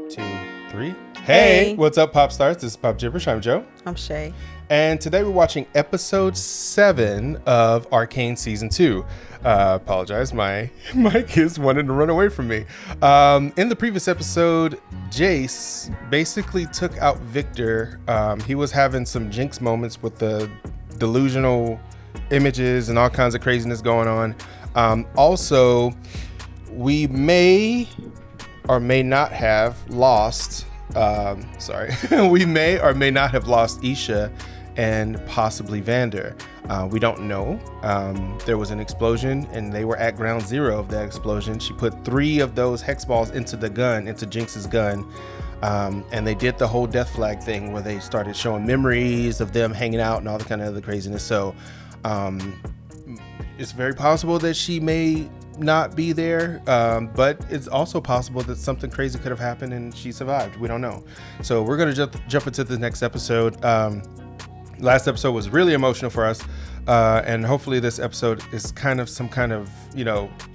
2, 3. Hey, what's up, pop stars? This is Pop Jibberish. I'm Joe. I'm Shay. And today we're watching episode 7 of Arcane season 2. Apologize, my kids wanted to run away from me. In the previous episode, Jace basically took out Victor. He was having some jinx moments with the delusional images and all kinds of craziness going on. Also, we may or may not have lost we may or may not have lost Isha and possibly Vander. We don't know. There was an explosion and they were at ground zero of that explosion. She put 3 of those hex balls into the gun, into Jinx's gun. And they did the whole death flag thing where they started showing memories of them hanging out and all the kind of other craziness. So it's very possible that she may not be there, but it's also possible that something crazy could have happened and she survived. We don't know. So we're going to jump into the next episode. Last episode was really emotional for us, and hopefully this episode is kind of some kind of,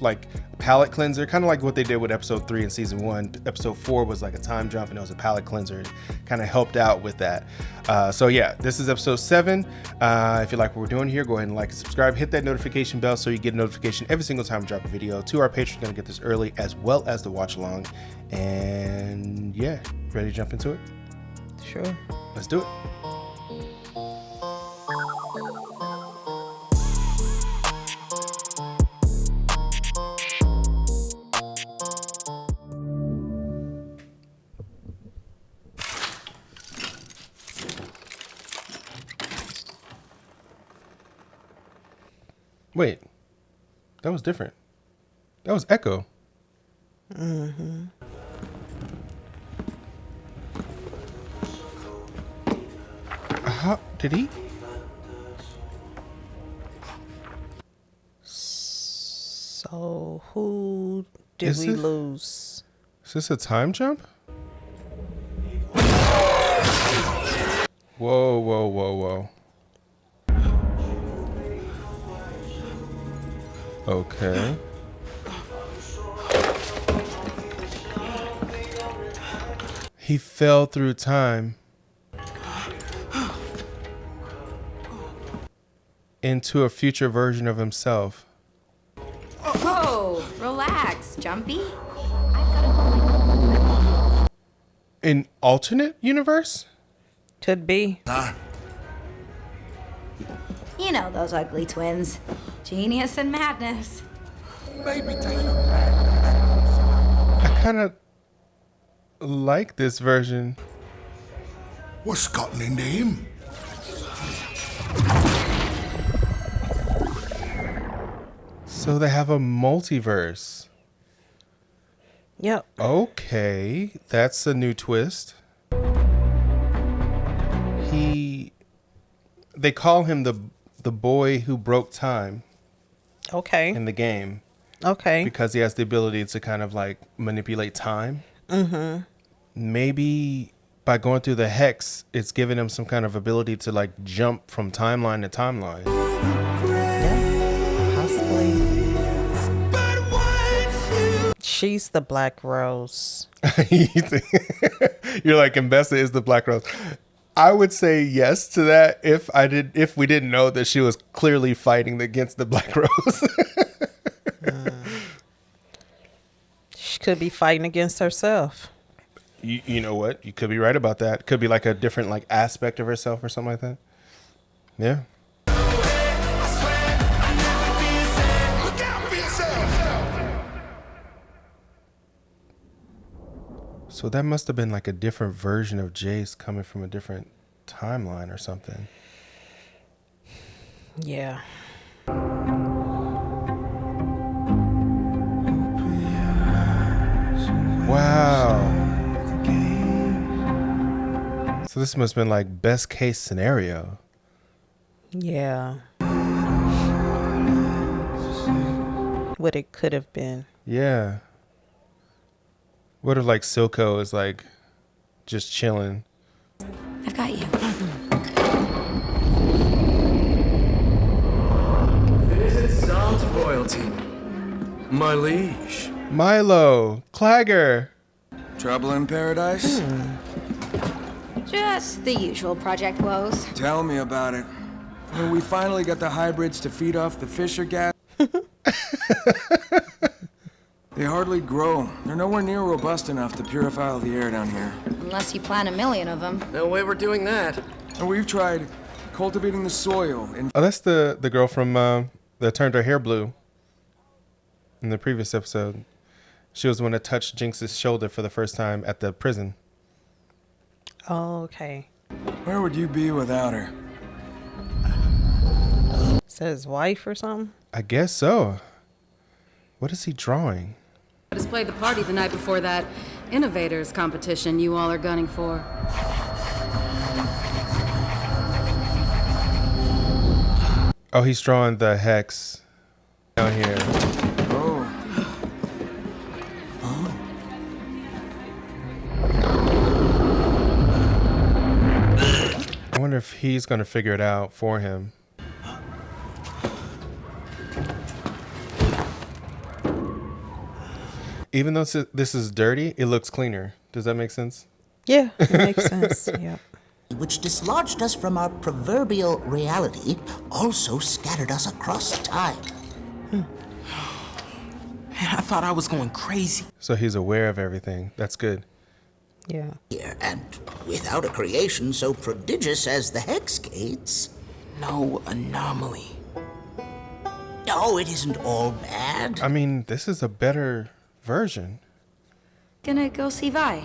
like palate cleanser, kind of like what they did with episode 3 in season 1. Episode 4 was like a time jump and it was a palate cleanser. It kind of helped out with that. So yeah, this is episode 7. If you like what we're doing here, go ahead and like and subscribe. Hit that notification bell so you get a notification every single time we drop a video. To our patrons, going to get this early as well as the watch along. And yeah, ready to jump into it? Sure. Let's do it. Wait, that was different. That was Ekko. Mm-hmm. How did he? So who did we lose? Is this a time jump? Whoa, whoa, whoa, whoa. Okay. He fell through time into a future version of himself. Oh, relax, Jumpy. An alternate universe? Could be. You know those ugly twins. Genius and madness. I kind of like this version. What's gotten into him? So they have a multiverse. Yep. Okay, that's a new twist. They call him the boy who broke time. Okay. In the game. Okay. Because he has the ability to kind of like manipulate time. Mm-hmm. Maybe by going through the hex, it's giving him some kind of ability to like jump from timeline to timeline. Yeah, possibly. She's the Black Rose. You're like, Mbessa is the Black Rose. I would say yes to that if we didn't know that she was clearly fighting against the Black Rose. She could be fighting against herself. You know what? You could be right about that. Could be like a different like aspect of herself or something like that. Yeah. So that must have been like a different version of Jace coming from a different timeline or something. Yeah. Wow. So this must have been like best case scenario. Yeah. What it could have been. Yeah. What if like Silco is like just chilling? I've got you. Visit Sans royalty. My liege. Milo, Clagger. Trouble in paradise? Just the usual project woes. Tell me about it. When we finally got the hybrids to feed off the Fisher gas. They hardly grow. They're nowhere near robust enough to purify all the air down here. Unless you plant 1,000,000 of them. No way we're doing that. And we've tried cultivating the soil and Oh, that's the girl from that turned her hair blue in the previous episode. She was the one that touched Jinx's shoulder for the first time at the prison. Oh, okay. where would you be without her? Is that his wife or something? I guess so. What is he drawing? I just played the party the night before that Innovators competition you all are gunning for. Oh, he's drawing the hex down here. Oh. I wonder if he's going to figure it out for him. Even though this is dirty, it looks cleaner. Does that make sense? Yeah, it makes sense. Yep. Which dislodged us from our proverbial reality, also scattered us across time. Man, I thought I was going crazy. So he's aware of everything. That's good. Yeah. Here, and without a creation so prodigious as the Hex Gates. No anomaly. No, it isn't all bad. I mean, this is a better version. Gonna go see Vi.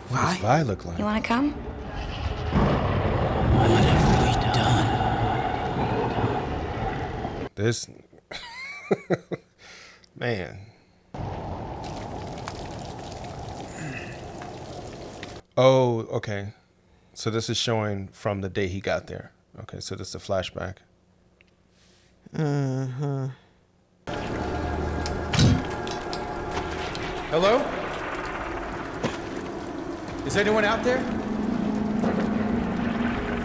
What does Vi look like? You wanna come? What have we done? This... Man. Oh, okay. So this is showing from the day he got there. Okay, so this is a flashback. Mm-hmm. Hello? Is anyone out there?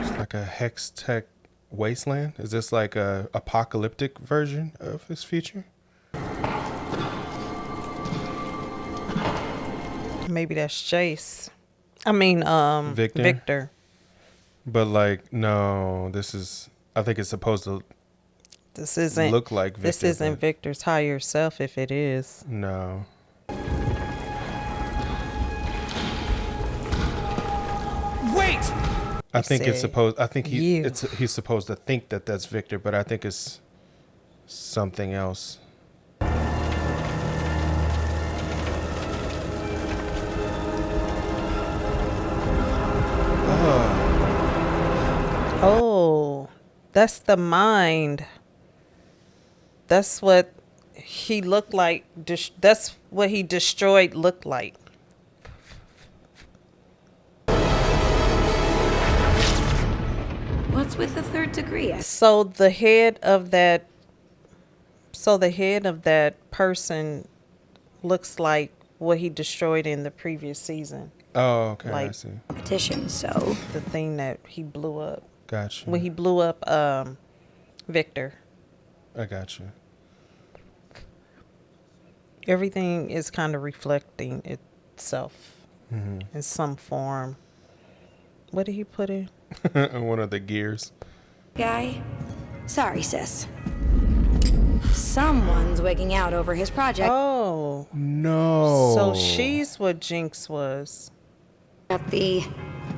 It's like a Hex Tech wasteland. Is this like a apocalyptic version of his future? Maybe that's Chase. I mean, Victor? Victor. But like, no, this is... I think it's supposed to This isn't look like Victor. This isn't but Victor's higher self if it is. No. Wait! I think it's supposed... I think you. he's supposed to think that that's Victor, but I think it's something else. Oh, that's the mind. That's what he looked like. That's what he destroyed looked like. What's with the third degree? So the head of that person looks like what he destroyed in the previous season. Oh, okay, I Like- see. Competition, so The thing that he blew up. Gotcha. When he blew up Victor. I gotcha. Everything is kind of reflecting itself Mm-hmm. in some form. What did he put in? One of the gears. guy. Sorry, sis. Someone's wigging out over his project. Oh. No. So she's what Jinx was. Got the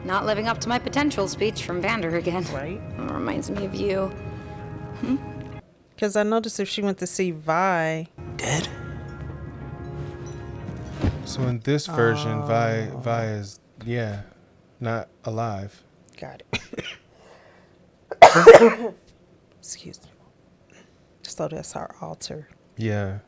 not living up to my potential speech from Vander again. Right. Reminds me of you. Because I noticed if she went to see Vi. Dead? So in this version, Vi is, yeah, not alive. Got it. Excuse me. So that's our altar. Yeah.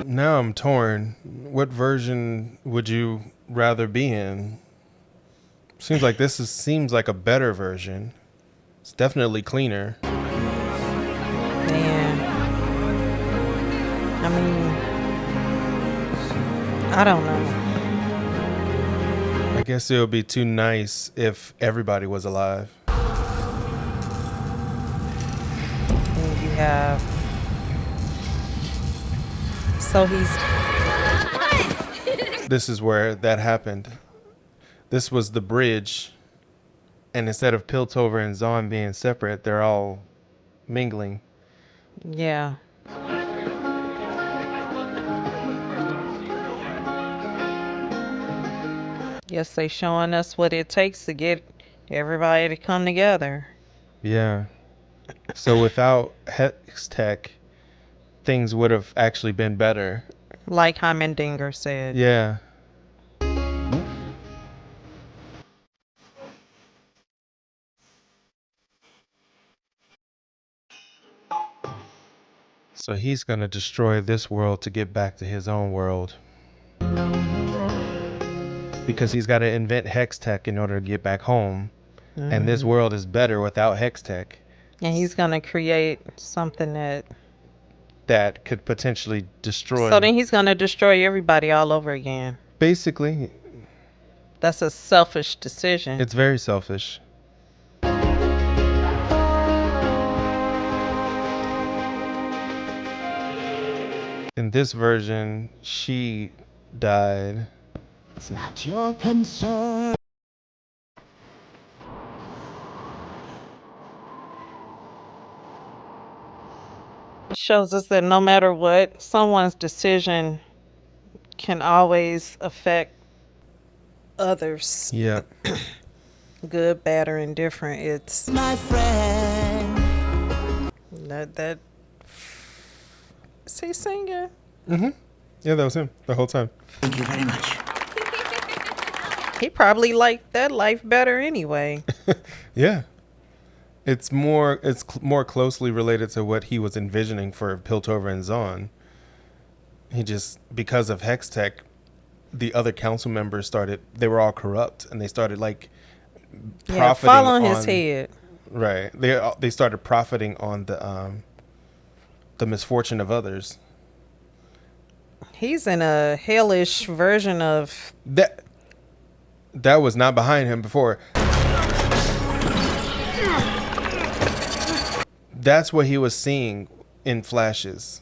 Now I'm torn. What version would you rather be in? Seems like seems like a better version. It's definitely cleaner. Man. I mean, I don't know. I I guess it would be too nice if everybody was alive. And you have. So he's. This is where that happened. This was the bridge. And instead of Piltover and Zahn being separate, they're all mingling. Yeah. Yes, they showing us what it takes to get everybody to come together. Yeah. So without Hex Tech, things would have actually been better. Like Heimerdinger said. Yeah. So he's going to destroy this world to get back to his own world. Because he's got to invent Hex Tech in order to get back home. And this world is better without Hex Tech. And he's going to create something that could potentially destroy. So then he's going to destroy everybody all over again. Basically. That's a selfish decision. It's very selfish. In this version, she died. It's not your concern. It shows us that no matter what, someone's decision can always affect others. Yeah. Good, bad, or indifferent. It's my friend. That is he singing? Mm-hmm. Yeah, that was him the whole time. Thank you very much. He probably liked that life better anyway. Yeah. It's more closely related to what he was envisioning for Piltover and Zahn. He just, because of Hex Tech, the other council members they were all corrupt, and they started profiting following his head. Right. They started profiting on the misfortune of others. He's in a hellish version of that. That was not behind him before. That's what he was seeing in flashes.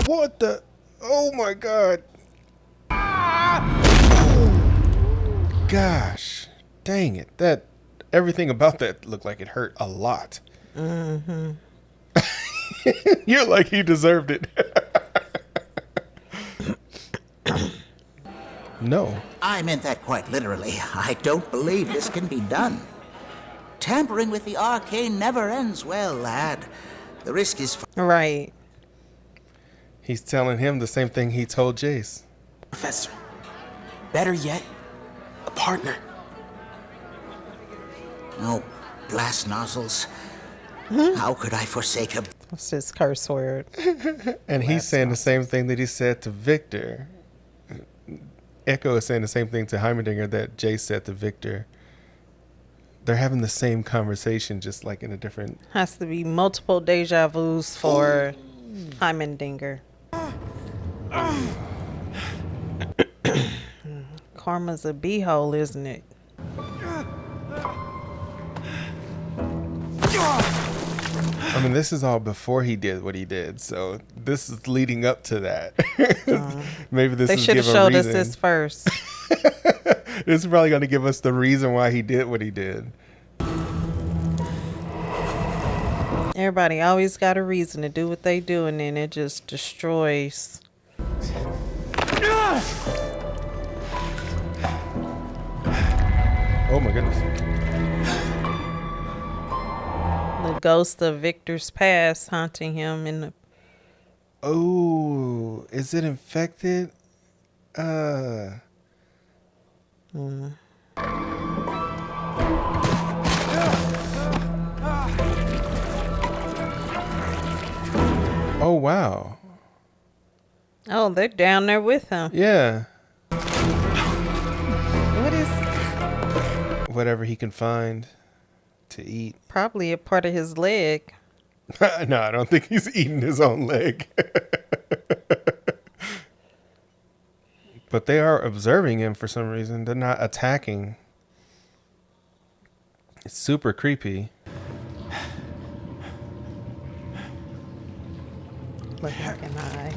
What the? Oh my God. Gosh, dang it. Everything about that looked like it hurt a lot. Mm-hmm. You're like, he deserved it. No. I meant that quite literally. I don't believe this can be done. Tampering with the Arcane never ends well, lad. The risk is... Right. He's telling him the same thing he told Jace. Professor. Better yet, a partner. Oh, blast nozzles. How could I forsake him? What's his curse word? And he's saying the same thing that he said to Victor. Ekko is saying the same thing to Heimerdinger that Jace said to Victor. They're having the same conversation, just like in a different... Has to be multiple deja vus for Heimerdinger. Karma's a beehole, isn't it? I mean, this is all before he did what he did, so this is leading up to that. Maybe this they is should have showed us this first. This is probably going to give us the reason why he did what he did. Everybody always got a reason to do what they do, and then it just destroys. Oh my goodness. The ghost of Victor's past haunting him in the... Oh, is it infected? Oh, wow. Oh, they're down there with him. Yeah. What is... Whatever he can find to eat. Probably a part of his leg. No, I don't think he's eating his own leg. But they are observing him for some reason. They're not attacking. It's super creepy. Look like an eye.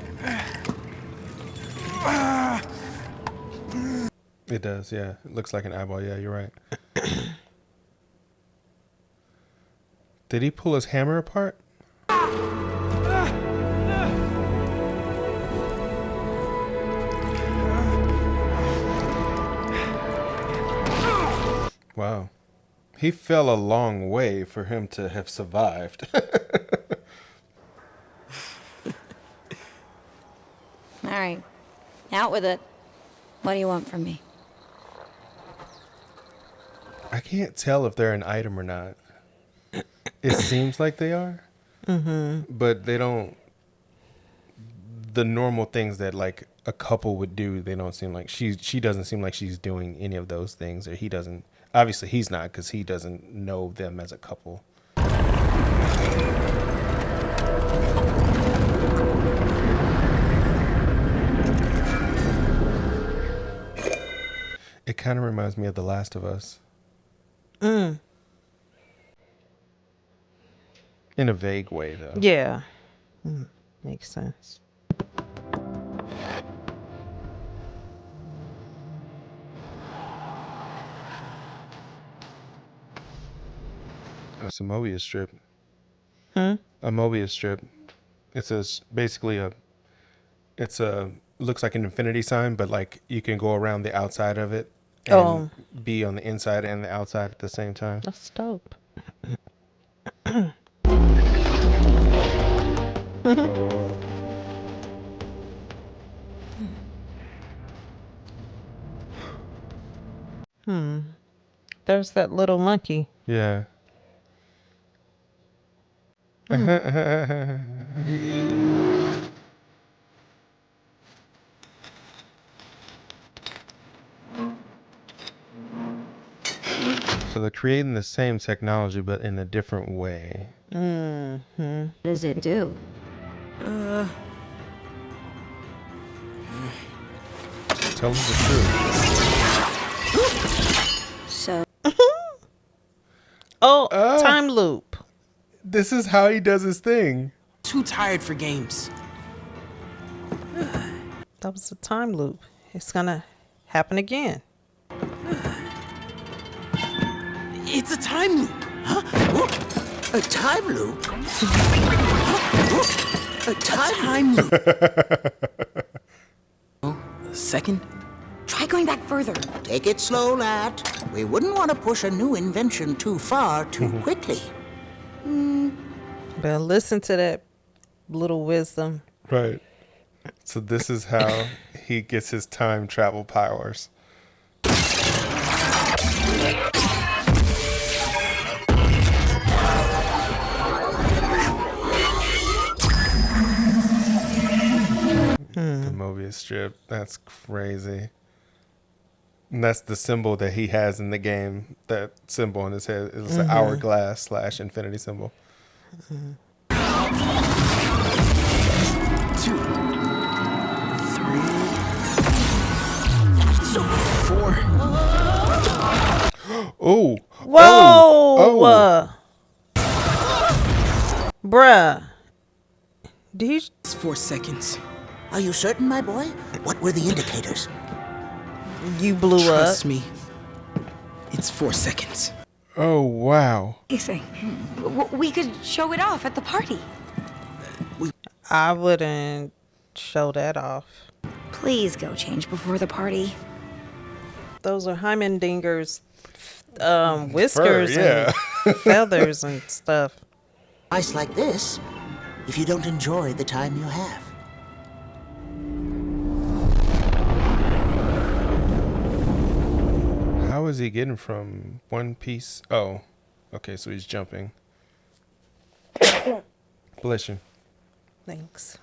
It does, yeah. It looks like an eyeball. Yeah, you're right. Did he pull his hammer apart? Wow. He fell a long way for him to have survived. All right. Out with it. What do you want from me? I can't tell if they're an item or not. It seems like they are. But they don't. The normal things that like a couple would do, they don't seem like she doesn't seem like she's doing any of those things, or he doesn't. Obviously, he's not, because he doesn't know them as a couple. It kind of reminds me of The Last of Us. In a vague way, though. Yeah. Makes sense. It's a Mobius strip. A Mobius strip. It's basically looks like an infinity sign, but like you can go around the outside of it and be on the inside and the outside at the same time. That's dope. There's that little monkey. Yeah. So they're creating the same technology, but in a different way. What does it do? Tell them the truth. So, Time loop. This is how he does his thing. Too tired for games. That was a time loop. It's gonna happen again. It's a time loop. A time loop? A Time loop. A second? try going back further. Take it slow, lad. We wouldn't want to push a new invention too far too quickly. But listen to that little wisdom. Right. So this is how he gets his time travel powers. The Mobius strip. That's crazy. And that's the symbol that he has in the game. That symbol on his head is an hourglass / infinity symbol. 2, 3. So 4. Oh. Whoa! Bruh. Did he... It's 4 seconds. Are you certain, my boy? What were the indicators? You blew Trust up. me. It's 4 seconds. Oh, wow. Easy. We could show it off at the party. I wouldn't show that off. Please go change before the party. Those are Heimerdinger's whiskers yeah. and feathers and stuff. Ice like this, if you don't enjoy the time you have. How is he getting from one piece? Oh, okay, so he's jumping. Bless you. Thanks.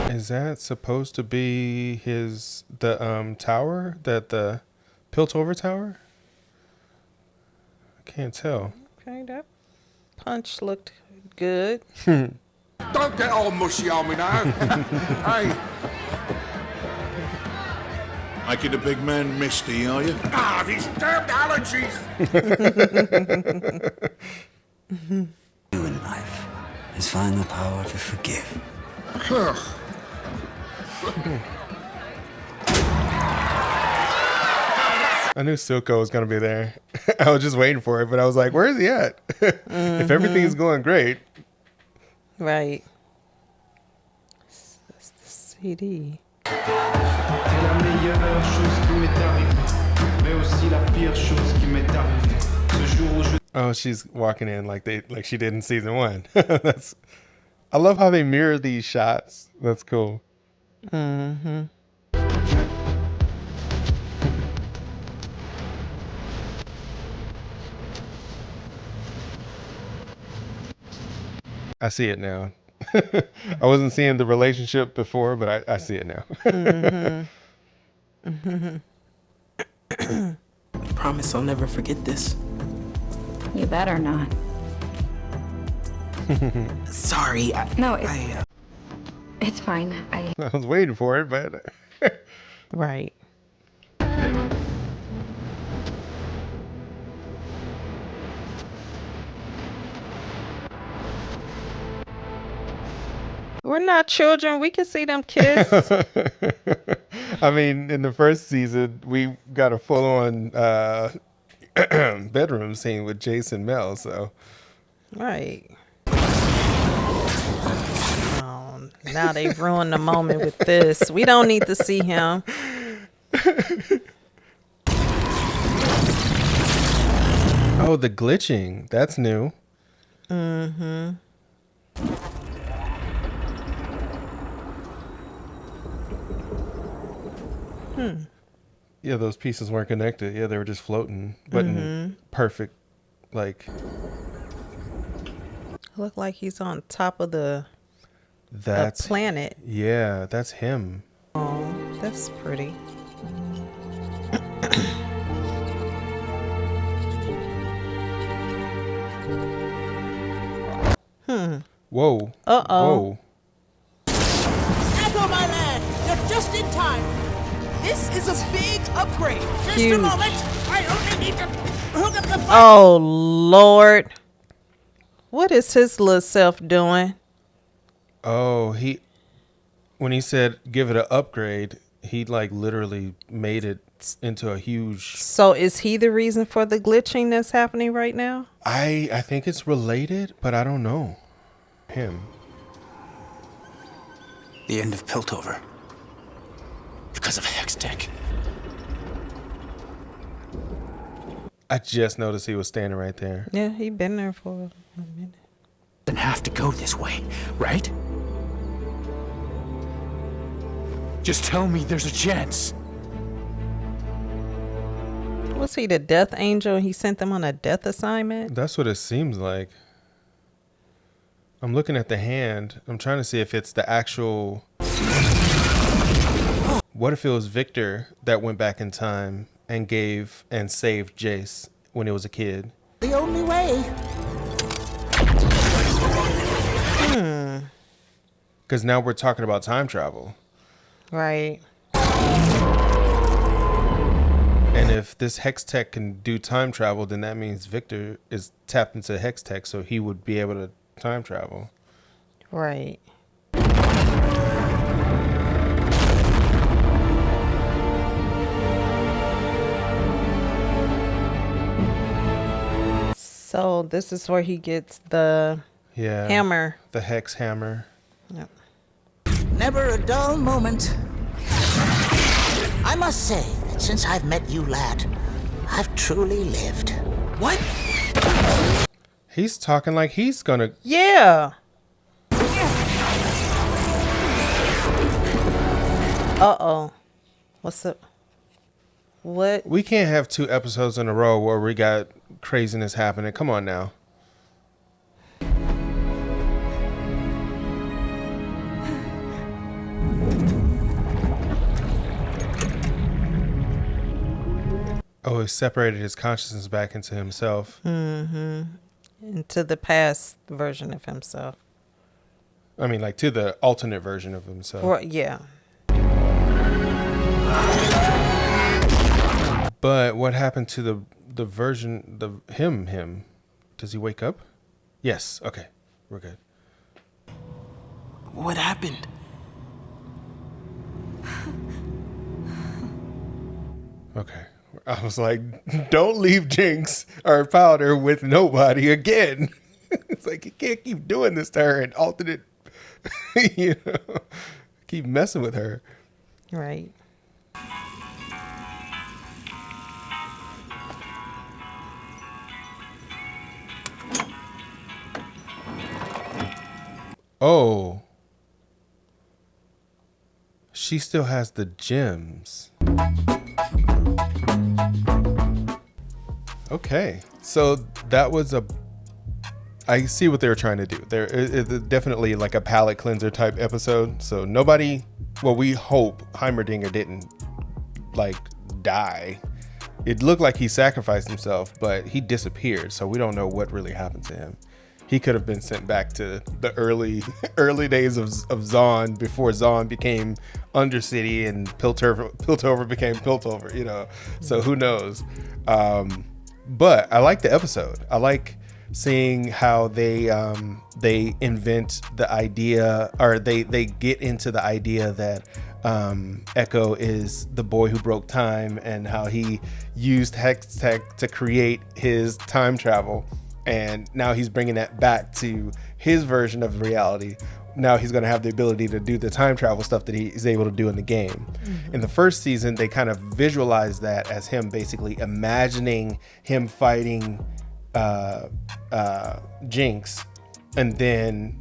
Is Is that supposed to be the tower, the Piltover tower? I can't tell. Okay, that punch looked good. Don't get all mushy on me now. Hey. Making the big man misty, are you? Ah, these damned allergies. Do in life is find the power to forgive. I knew Silco was going to be there. I was just waiting for it, but I was like, where is he at? If everything's going great. Right. That's the CD. Oh, she's walking in like she did in season 1. I love how they mirror these shots. That's cool. Mm-hmm. I see it now. I wasn't seeing the relationship before, but I see it now. Promise I'll never forget this. You better not. Sorry. No, it's fine. I was waiting for it, but Right. We're not children. We can see them kiss. I mean, in the first season, we got a full-on bedroom scene with Jason Mel, so. Right. Oh, now they've ruined the moment with this. We don't need to see him. Oh, the glitching. That's new. Mm-hmm. Yeah, those pieces weren't connected. Yeah, they were just floating, but in perfect, like. Look like he's on top of the planet. Yeah, that's him. Oh, that's pretty. Whoa. Uh-oh. Whoa. Echo, my lad, you're just in time. This is a big upgrade. Just Huge. a moment. I only need to hook up the phone. Oh, Lord. What is his little self doing? Oh, when he said give it an upgrade, he like literally made it into a huge. So is he the reason for the glitching that's happening right now? I think it's related, but I don't know. Him. The end of Piltover. Because of Hextech. I just noticed he was standing right there. Yeah, he been there for a minute. Doesn't have to go this way, right? Just tell me there's a chance. Was he the death angel? He sent them on a death assignment? That's what it seems like. I'm looking at the hand. I'm trying to see if it's the actual. What if it was Victor that went back in time and gave and saved Jace when he was a kid? The only way. Because now we're talking about time travel. Right. And if this Hextech can do time travel, then that means Victor is tapped into Hextech, so he would be able to time travel. Right. So this is where he gets the hammer. The Hex hammer. Yep. Never a dull moment. I must say that since I've met you, lad, I've truly lived. What? He's talking like he's gonna. Yeah. Uh-oh. What's up? What? We can't have 2 episodes in a row where we got craziness happening. Come on now. Oh, he separated his consciousness back into himself. Mm-hmm. Into the past version of himself. I mean, like to the alternate version of himself. Well, yeah. But what happened to the version, him? Does he wake up? Yes. Okay. We're good. What happened? Okay. I was like, don't leave Jinx or Powder with nobody again. It's like, you can't keep doing this to her and alternate, keep messing with her. Right. Oh. She still has the gems. Okay. So that was I see what they were trying to do. It's definitely like a palate cleanser type episode. So we hope Heimerdinger didn't like die. It looked like he sacrificed himself, but he disappeared. So we don't know what really happened to him. He could have been sent back to the early days of Zon, before Zon became Undercity and Piltover became Piltover, So who knows? But I like the episode. I like seeing how they invent the idea, or they get into the idea that Ekko is the boy who broke time, and how he used Hex Tech to create his time travel. And now he's bringing that back to his version of reality. Now he's going to have the ability to do the time travel stuff that he's able to do in the game. Mm-hmm. In the first season, they kind of visualized that as him basically imagining him fighting Jinx, and then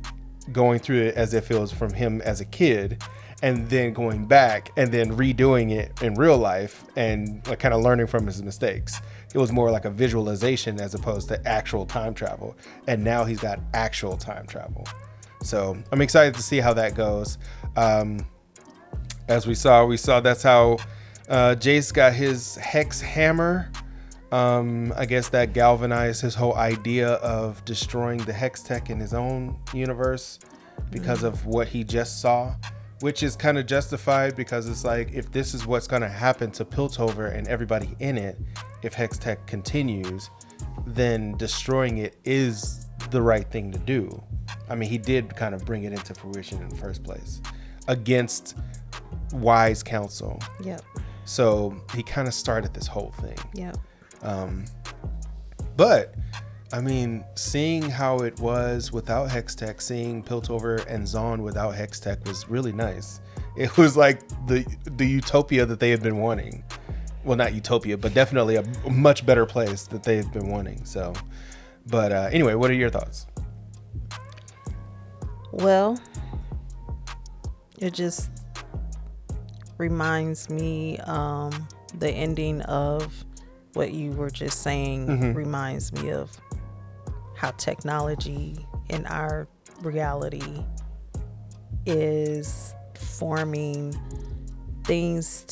going through it as if it was from him as a kid, and then going back and then redoing it in real life and like kind of learning from his mistakes. It was more like a visualization as opposed to actual time travel. And now he's got actual time travel. So I'm excited to see how that goes. As we saw that's how Jace got his Hex Hammer. I guess that galvanized his whole idea of destroying the Hex Tech in his own universe because of what he just saw, which is kind of justified, because it's like, if this is what's going to happen to Piltover and everybody in it, if Hex Tech continues, then destroying it is the right thing to do. I mean, he did kind of bring it into fruition in the first place against wise counsel. Yep. So he kind of started this whole thing. Yep. But I mean, seeing how it was without Hex Tech, seeing Piltover and Zon without Hex Tech was really nice. It was like the utopia that they had been wanting. Well, not utopia, but definitely a much better place that they've been wanting. So, but anyway, what are your thoughts? Well, it just reminds me, the ending of what you were just saying reminds me of how technology in our reality is forming things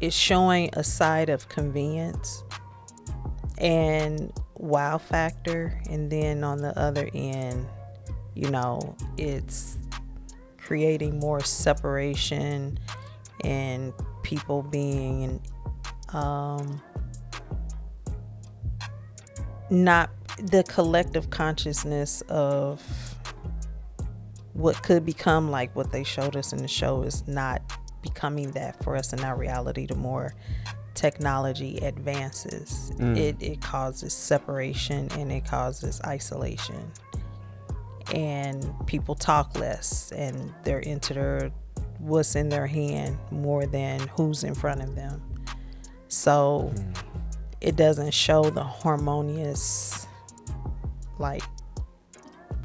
is showing a side of convenience and wow factor, and then on the other end, it's creating more separation and people being not the collective consciousness of what could become like what they showed us in the show is not becoming that for us in our reality. The more technology advances, it causes separation and it causes isolation, and people talk less and they're into what's in their hand more than who's in front of them. So it doesn't show the harmonious,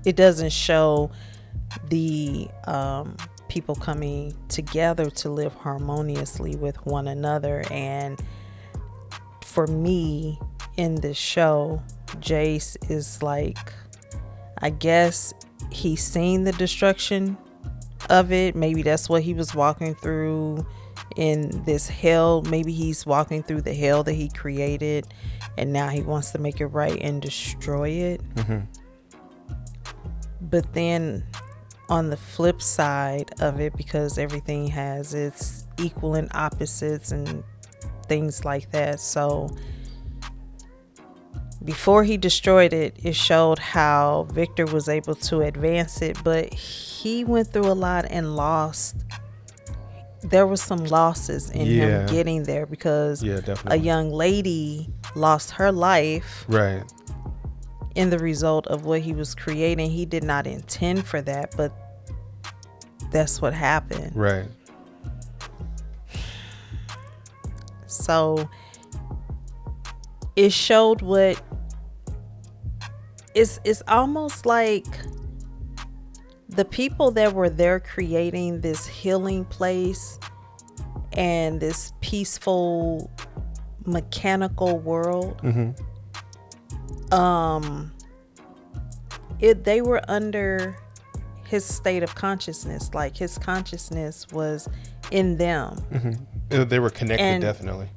it doesn't show the people coming together to live harmoniously with one another. And for me, in this show, Jace is like, I guess he's seen the destruction of it. Maybe that's what he was walking through in this hell. Maybe he's walking through the hell that he created, and now he wants to make it right and destroy it. But then on the flip side of it, because everything has its equal and opposites and things like that, so before he destroyed it, it showed how Victor was able to advance it, but he went through a lot and lost. There was some losses in him getting there, because a young lady lost her life in the result of what he was creating. He did not intend for that, but that's what happened. So it showed what it's almost like the people that were there creating this healing place and this peaceful mechanical world. They were under his state of consciousness. Like, his consciousness was in them. They were connected, definitely.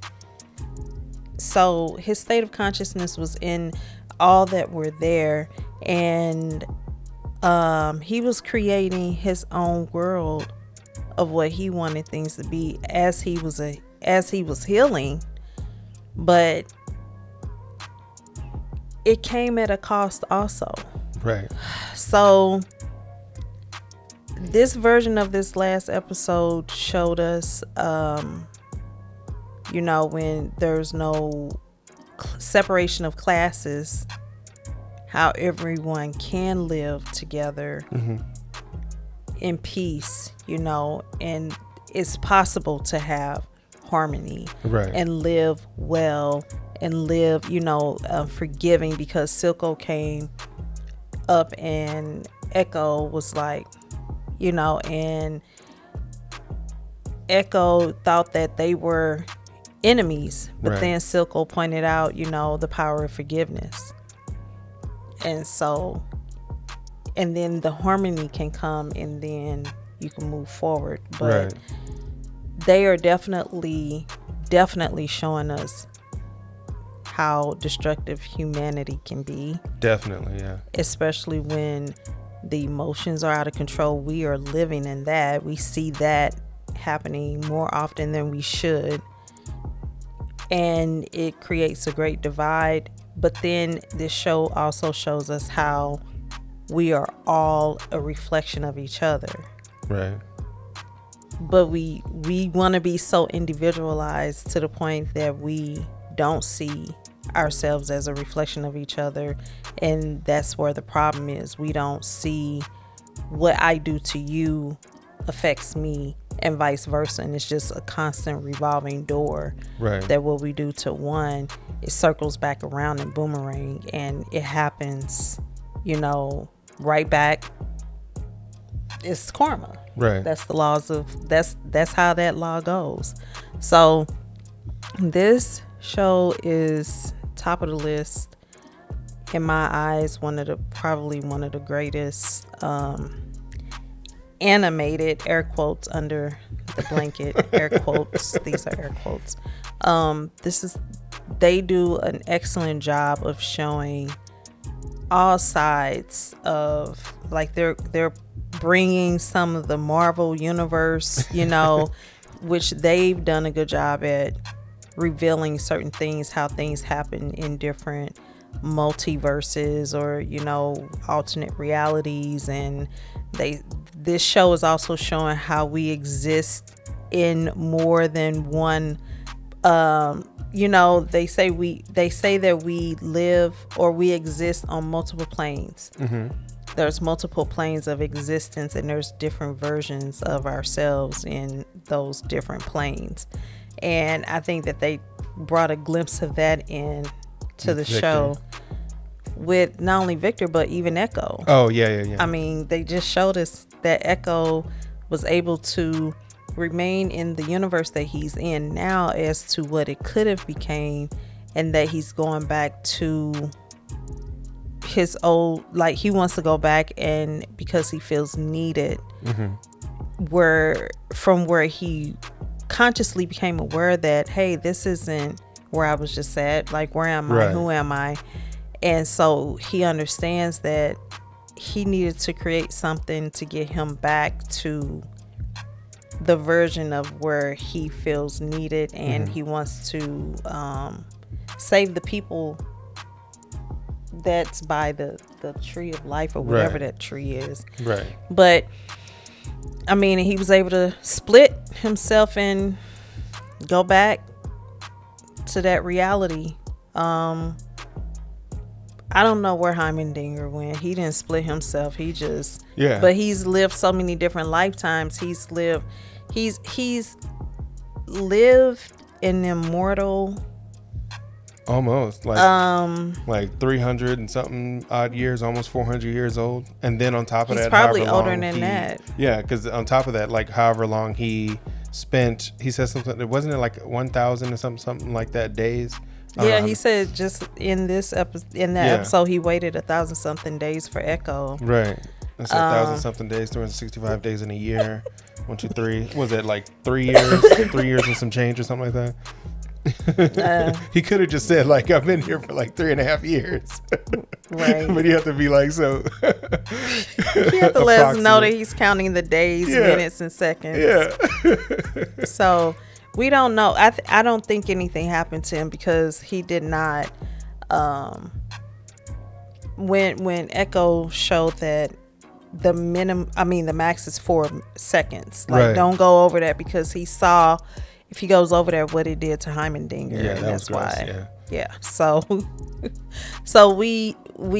So his state of consciousness was in all that were there, and he was creating his own world of what he wanted things to be as he was healing. But it came at a cost also. So this version of this last episode showed us when there's no separation of classes, how everyone can live together in peace, and it's possible to have harmony and live well and live, forgiving, because Silco came up and Ekko was like, and Ekko thought that they were enemies, but then Silco pointed out, the power of forgiveness. And so, and then the harmony can come, and then you can move forward. But they are definitely showing us how destructive humanity can be. Especially when the emotions are out of control. We are living in that. We see that happening more often than we should. And it creates a great divide. But then this show also shows us how we are all a reflection of each other. But we want to be so individualized to the point that we don't see ourselves as a reflection of each other. And that's where the problem is. We don't see what I do to you affects me, and vice versa. And it's just a constant revolving door. That what we do to one, it circles back around and boomerang, and it happens, right back. It's karma. That's the laws of that's how that law goes. So this show is top of the list in my eyes. Probably one of the greatest animated, air quotes under the blanket, air quotes, these are air quotes. They do an excellent job of showing all sides of, like, they're bringing some of the Marvel universe, which they've done a good job at revealing certain things, how things happen in different multiverses or alternate realities. And this show is also showing how we exist in more than one. They say that we live or we exist on multiple planes. There's multiple planes of existence, and there's different versions of ourselves in those different planes. And I think that they brought a glimpse of that in to the show with not only Victor, but even Ekko. I mean, they just showed us that Ekko was able to remain in the universe that he's in now as to what it could have became, and that he's going back to his old, like, he wants to go back, and because he feels needed where he consciously became aware that, hey, this isn't where I was just at. Like, where am I? Who am I? And so he understands that he needed to create something to get him back to the version of where he feels needed, and he wants to save the people that's by the tree of life, or whatever that tree is. Right. But I mean, he was able to split himself and go back to that reality. I don't know where Heimerdinger went. He didn't split himself. He just But he's lived so many different lifetimes. He's lived an immortal, almost like 300 and something odd years, almost 400 years old. And then on top of that, probably older than that. Yeah, because on top of that, like however long he spent, he said something. Wasn't it like 1,000 or something like that days? Yeah, he said just in this episode, he waited 1,000 something days for Ekko. Right. That's 1,000 something days, 365 days in a year. 1, 2, 3. Was it like 3 years? 3 years and some change or something like that? He could have just said, like, I've been here for like 3.5 years. Right. But you have to be like, so. You have to let us know that he's counting the days, minutes, and seconds. Yeah. So we don't know. I don't think anything happened to him, because he did not. When Ekko showed that the max is 4 seconds. Like, don't go over that, because he saw if he goes over there what it did to Heimerdinger. Yeah, and that's why. Gross, yeah. So we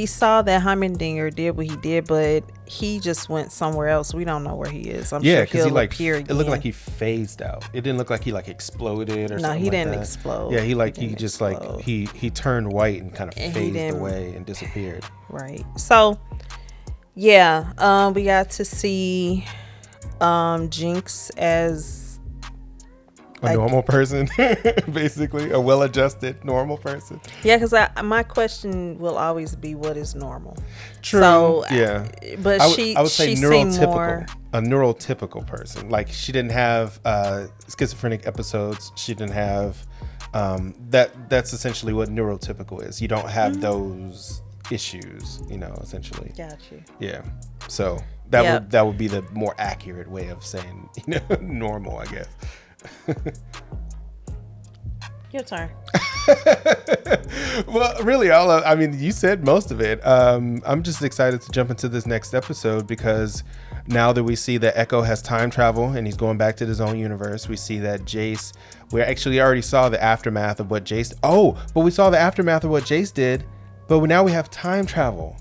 saw that Heimerdinger did what he did, but he just went somewhere else. We don't know where he is. I'm sure he'll appear again. It looked like he phased out. It didn't look like he like exploded or something. No, he didn't explode. Yeah, he turned white and kind of phased away and disappeared. Right. So yeah, we got to see Jinx as a normal person, basically a well-adjusted normal person. Yeah, because my question will always be, what is normal? True. So yeah, but I would say neurotypical, a neurotypical person. Like, she didn't have schizophrenic episodes. She didn't have that's essentially what neurotypical is. You don't have those issues, essentially. Gotcha. Yeah. So that would be the more accurate way of saying, normal, I guess. Your turn. Well, really, you said most of it. I'm just excited to jump into this next episode, because now that we see that Ekko has time travel and he's going back to his own universe, we see that Jace, we actually already saw the aftermath of what Jace, but we saw the aftermath of what Jace did, but now we have time travel.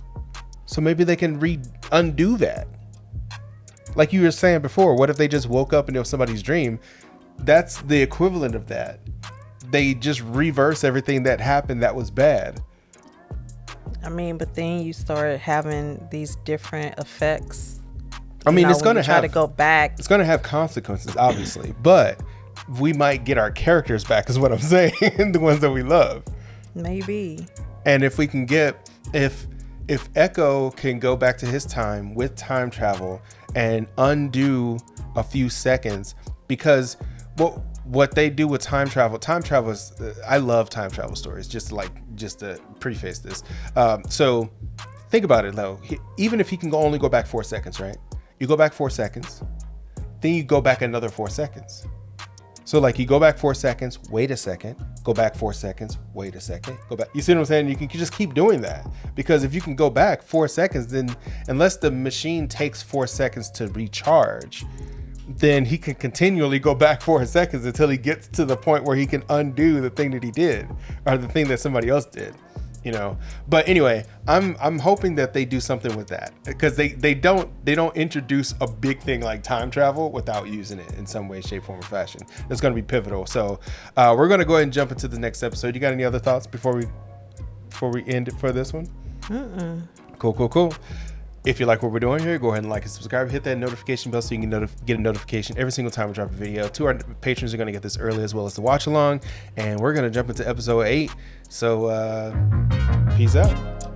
So maybe they can undo that. Like you were saying before, what if they just woke up and it was somebody's dream? That's the equivalent of that. They just reverse everything that happened that was bad. But then you start having these different effects. It's going to try to go back. It's going to have consequences, obviously, but we might get our characters back, is what I'm saying. The ones that we love. Maybe. And if we can if Ekko can go back to his time with time travel and undo a few seconds, because what they do with time travel is, I love time travel stories, just to preface this. So think about it though. Even if he can only go back 4 seconds, right? You go back 4 seconds, then you go back another 4 seconds. So like you go back 4 seconds, wait a second, go back 4 seconds, wait a second, go back. You see what I'm saying? You can just keep doing that, because if you can go back 4 seconds, then unless the machine takes 4 seconds to recharge, then he can continually go back 4 seconds until he gets to the point where he can undo the thing that he did, or the thing that somebody else did, But anyway, I'm hoping that they do something with that, because they don't introduce a big thing like time travel without using it in some way, shape, form, or fashion. That's going to be pivotal. So we're going to go ahead and jump into the next episode. You got any other thoughts before we end it for this one? Cool. If you like what we're doing here, go ahead and like and subscribe. Hit that notification bell so you can get a notification every single time we drop a video. 2 our patrons are going to get this early, as well as the watch along. And we're going to jump into episode 8. So peace out.